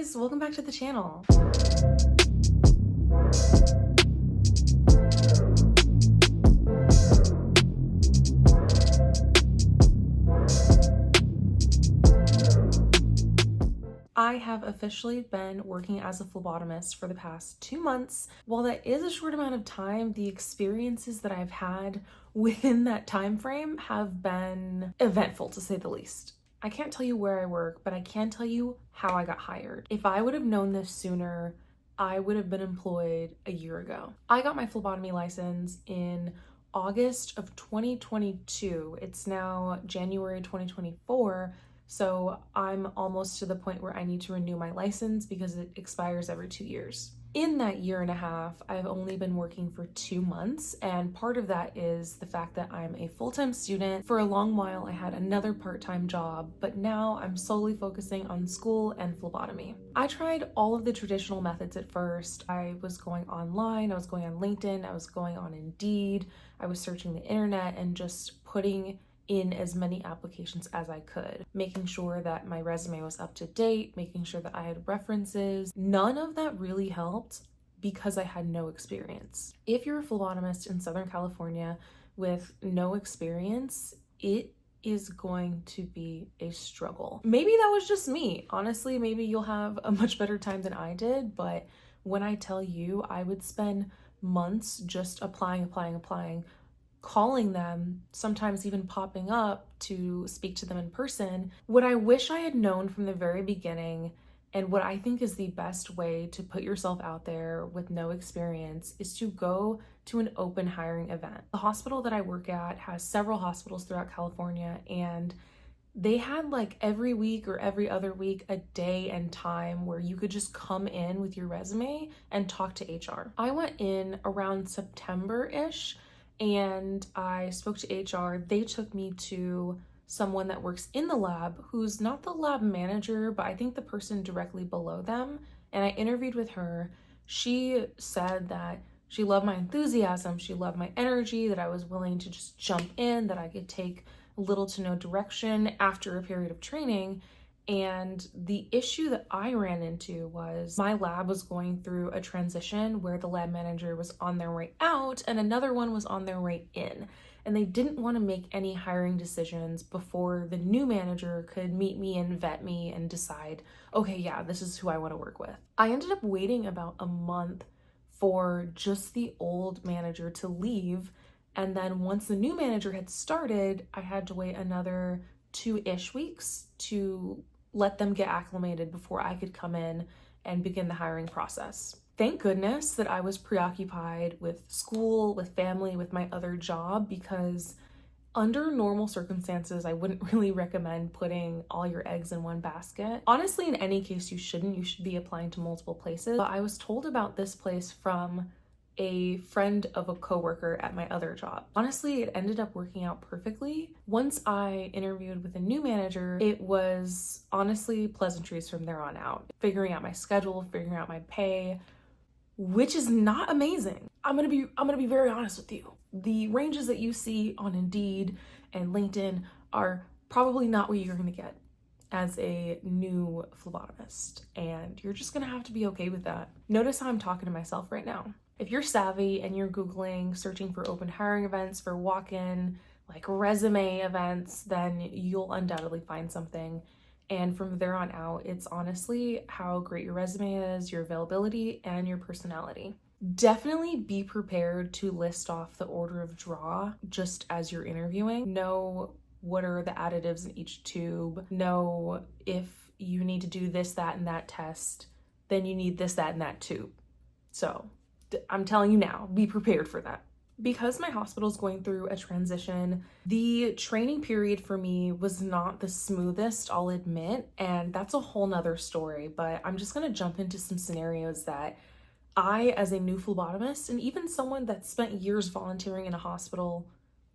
guys, welcome back to the channel. I have officially been working as a phlebotomist for the past 2 months. While that is a short amount of time, the experiences that I've had within that time frame have been eventful, to say the least. I can't tell you where I work, but I can tell you how I got hired. If I would have known this sooner, I would have been employed a year ago. I got my phlebotomy license in August of 2022. It's now January 2024. So I'm almost to the point where I need to renew my license because it expires every 2 years. In that year and a half, I've only been working for 2 months, and part of that is the fact that I'm a full-time student. For a long while, I had another part-time job, but now I'm solely focusing on school and phlebotomy. I tried all of the traditional methods at first. I was going online, I was going on LinkedIn, I was going on Indeed, I was searching the internet and just putting in as many applications as I could, making sure that my resume was up to date, making sure that I had references. None of that really helped because I had no experience. If you're a phlebotomist in Southern California with no experience, it is going to be a struggle. Maybe that was just me. Honestly, maybe you'll have a much better time than I did, but when I tell you, I would spend months just applying, calling them, sometimes even popping up to speak to them in person. What I wish I had known from the very beginning, and what I think is the best way to put yourself out there with no experience, is to go to an open hiring event. The hospital that I work at has several hospitals throughout California, and they had like every week or every other week a day and time where you could just come in with your resume and talk to HR. I went in around September-ish, and I spoke to HR. They took me to someone that works in the lab who's not the lab manager, but I think the person directly below them. And I interviewed with her. She said that she loved my enthusiasm, she loved my energy, that I was willing to just jump in, that I could take little to no direction after a period of training. And the issue that I ran into was my lab was going through a transition where the lab manager was on their way out and another one was on their way in. And they didn't want to make any hiring decisions before the new manager could meet me and vet me and decide, okay, yeah, this is who I want to work with. I ended up waiting about a month for just the old manager to leave. And then once the new manager had started, I had to wait another 2-ish weeks to let them get acclimated before I could come in and begin the hiring process. Thank goodness that I was preoccupied with school, with family, with my other job, because under normal circumstances, I wouldn't really recommend putting all your eggs in one basket. Honestly, in any case, you shouldn't. You should be applying to multiple places. But I was told about this place from a friend of a coworker at my other job. Honestly, it ended up working out perfectly. Once I interviewed with a new manager, it was honestly pleasantries from there on out. Figuring out my schedule, figuring out my pay, which is not amazing. I'm gonna be very honest with you. The ranges that you see on Indeed and LinkedIn are probably not what you're gonna get as a new phlebotomist, and you're just gonna have to be okay with that. Notice how I'm talking to myself right now. If you're savvy and you're Googling, searching for open hiring events, for walk-in, like resume events, then you'll undoubtedly find something. And from there on out, it's honestly how great your resume is, your availability, and your personality. Definitely be prepared to list off the order of draw just as you're interviewing. Know what are the additives in each tube. Know if you need to do this, that, and that test, then you need this, that, and that tube. So I'm telling you now, be prepared for that. Because my hospital is going through a transition, the training period for me was not the smoothest, I'll admit, and that's a whole nother story, but I'm just gonna jump into some scenarios that I, as a new phlebotomist, and even someone that spent years volunteering in a hospital,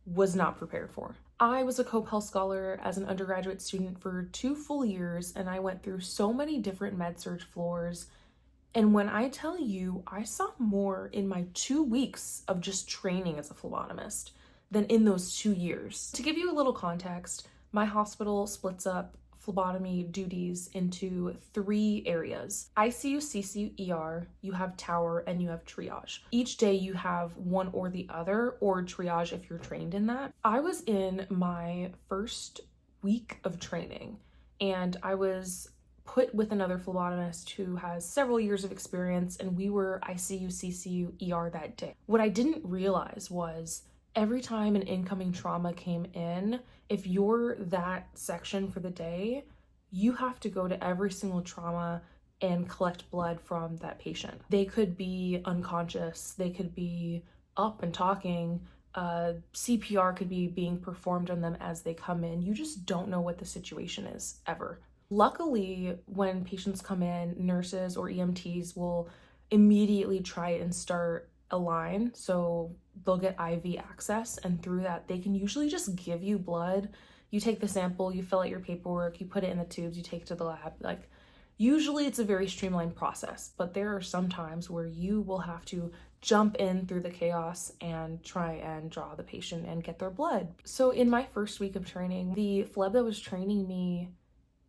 was not prepared for. I was a co-Pell scholar as an undergraduate student for 2 full years, and I went through so many different med-surg floors. And when I tell you, I saw more in my 2 weeks of just training as a phlebotomist than in those 2 years. To give you a little context, my hospital splits up phlebotomy duties into 3 areas: ICU, CCU, ER, you have tower, and you have triage. Each day you have one or the other, or triage if you're trained in that. I was in my first week of training, and I was put with another phlebotomist who has several years of experience, and we were ICU, CCU, ER that day. What I didn't realize was every time an incoming trauma came in, if you're that section for the day, you have to go to every single trauma and collect blood from that patient. They could be unconscious, they could be up and talking, CPR could be being performed on them as they come in. You just don't know what the situation is ever. Luckily, when patients come in, nurses or EMTs will immediately try and start a line, so they'll get IV access, and through that they can usually just give you blood. You take the sample, you fill out your paperwork, you put it in the tubes, you take it to the lab. Like, usually it's a very streamlined process, but there are some times where you will have to jump in through the chaos and try and draw the patient and get their blood. So in my first week of training, the phleb that was training me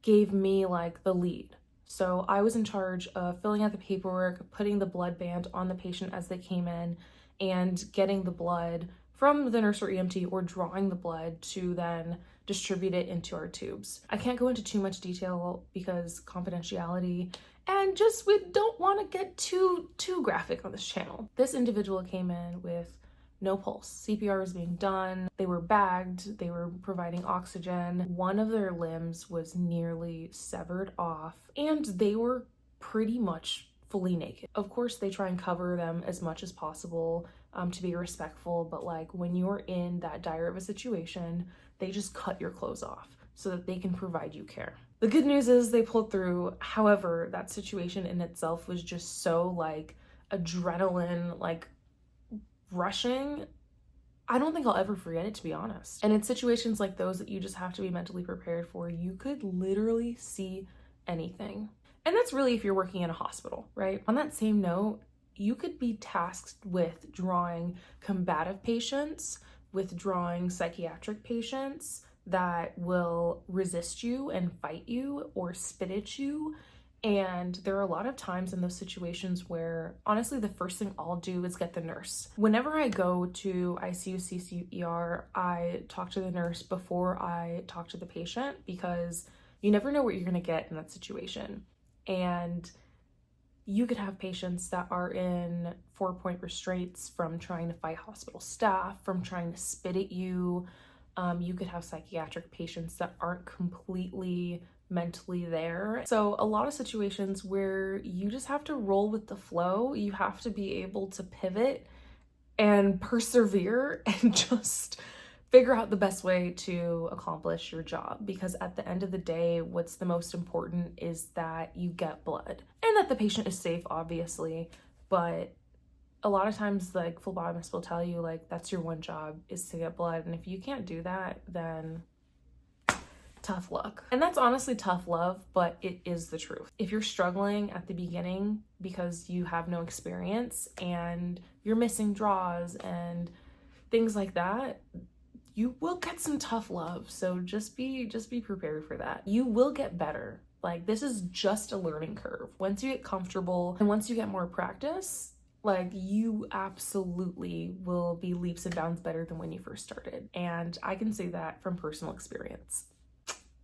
gave me like the lead. So I was in charge of filling out the paperwork, putting the blood band on the patient as they came in, and getting the blood from the nurse or EMT, or drawing the blood to then distribute it into our tubes. I can't go into too much detail because confidentiality, and just we don't want to get too graphic on this channel. This individual came in with no pulse. CPR was being done. They were bagged. They were providing oxygen. One of their limbs was nearly severed off, and they were pretty much fully naked. Of course, they try and cover them as much as possible to be respectful, but like when you're in that dire of a situation, they just cut your clothes off so that they can provide you care. The good news is they pulled through. However, that situation in itself was just so like adrenaline, like rushing. I don't think I'll ever forget it, to be honest. And in situations like those that you just have to be mentally prepared for, you could literally see anything. And that's really if you're working in a hospital, right? On that same note, you could be tasked with drawing combative patients, with drawing psychiatric patients that will resist you and fight you or spit at you. And there are a lot of times in those situations where honestly the first thing I'll do is get the nurse. Whenever I go to ICU, CCU, ER, I talk to the nurse before I talk to the patient, because you never know what you're gonna get in that situation. And you could have patients that are in 4-point restraints from trying to fight hospital staff, from trying to spit at you. You could have psychiatric patients that aren't completely mentally there. So a lot of situations where you just have to roll with the flow. You have to be able to pivot and persevere and just figure out the best way to accomplish your job, because at the end of the day, what's the most important is that you get blood and that the patient is safe, obviously. But a lot of times, like, phlebotomists will tell you, like, that's your one job, is to get blood, and if you can't do that, then tough luck. And that's honestly tough love, but it is the truth. If you're struggling at the beginning because you have no experience and you're missing draws and things like that, you will get some tough love. So just be prepared for that. You will get better. Like, this is just a learning curve. Once you get comfortable and once you get more practice, like, you absolutely will be leaps and bounds better than when you first started. And I can say that from personal experience.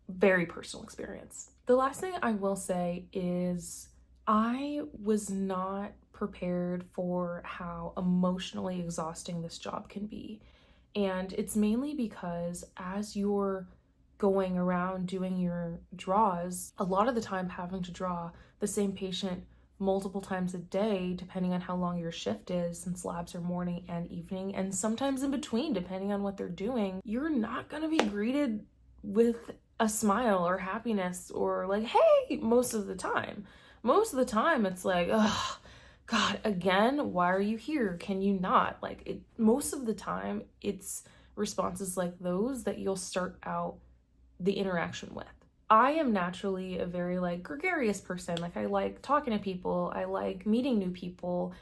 Very personal experience. The last thing I will say is I was not prepared for how emotionally exhausting this job can be. And it's mainly because as you're going around doing your draws, a lot of the time having to draw the same patient multiple times a day, depending on how long your shift is, since labs are morning and evening, and sometimes in between, depending on what they're doing, you're not gonna be greeted with a smile or happiness or like, hey, most of the time. Most of the time it's like, ugh, God, again, why are you here? Can you not? Like, it, most of the time, it's responses like those that you'll start out the interaction with. I am naturally a very like gregarious person. Like, I like talking to people. I like meeting new people.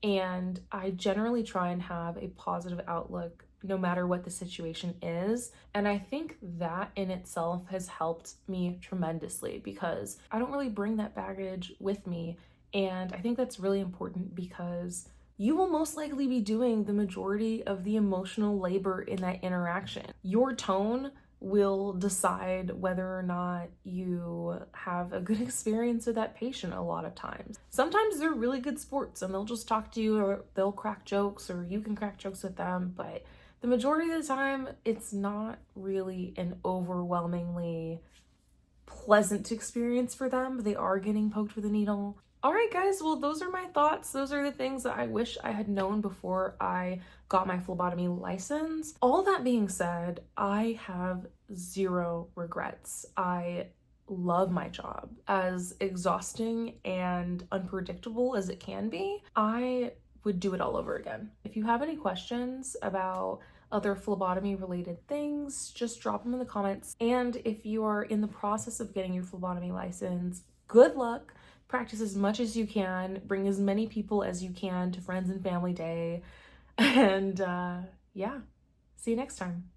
And I generally try and have a positive outlook no matter what the situation is. And I think that in itself has helped me tremendously because I don't really bring that baggage with me. And I think that's really important because you will most likely be doing the majority of the emotional labor in that interaction. Your tone will decide whether or not you have a good experience with that patient a lot of times. Sometimes they're really good sports and they'll just talk to you or they'll crack jokes or you can crack jokes with them, but the majority of the time it's not really an overwhelmingly pleasant experience for them. They are getting poked with a needle. All right, guys, well, those are my thoughts. Those are the things that I wish I had known before I got my phlebotomy license. All that being said, I have zero regrets. I love my job. As exhausting and unpredictable as it can be, I would do it all over again. If you have any questions about other phlebotomy related things, just drop them in the comments. And if you are in the process of getting your phlebotomy license, good luck. Practice as much as you can, bring as many people as you can to Friends and Family Day, and yeah, see you next time.